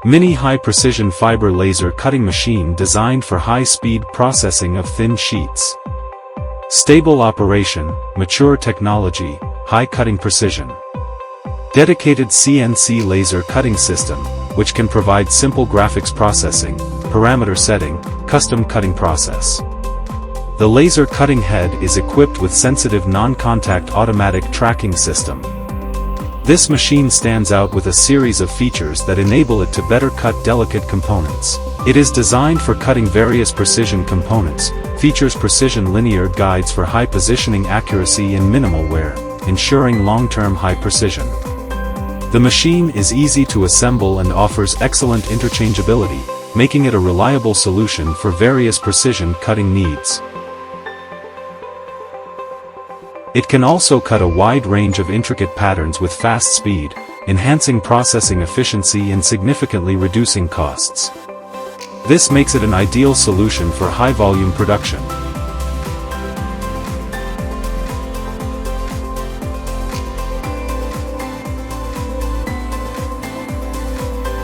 Mini high-precision fiber laser cutting machine designed for high-speed processing of thin sheets. Stable operation, mature technology, high cutting precision. Dedicated CNC laser cutting system, which can provide simple graphics processing, parameter setting, custom cutting process. The laser cutting head is equipped with sensitive non-contact automatic tracking system. This machine stands out with a series of features that enable it to better cut delicate components. It is designed for cutting various precision components, features precision linear guides for high positioning accuracy and minimal wear, ensuring long-term high precision. The machine is easy to assemble and offers excellent interchangeability, making it a reliable solution for various precision cutting needs. It can also cut a wide range of intricate patterns with fast speed, enhancing processing efficiency and significantly reducing costs. This makes it an ideal solution for high-volume production.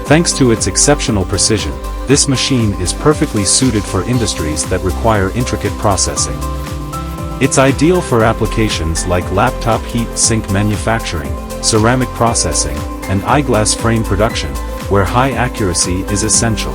Thanks to its exceptional precision, this machine is perfectly suited for industries that require intricate processing. It's ideal for applications like laptop heat sink manufacturing, ceramic processing, and eyeglass frame production, where high accuracy is essential.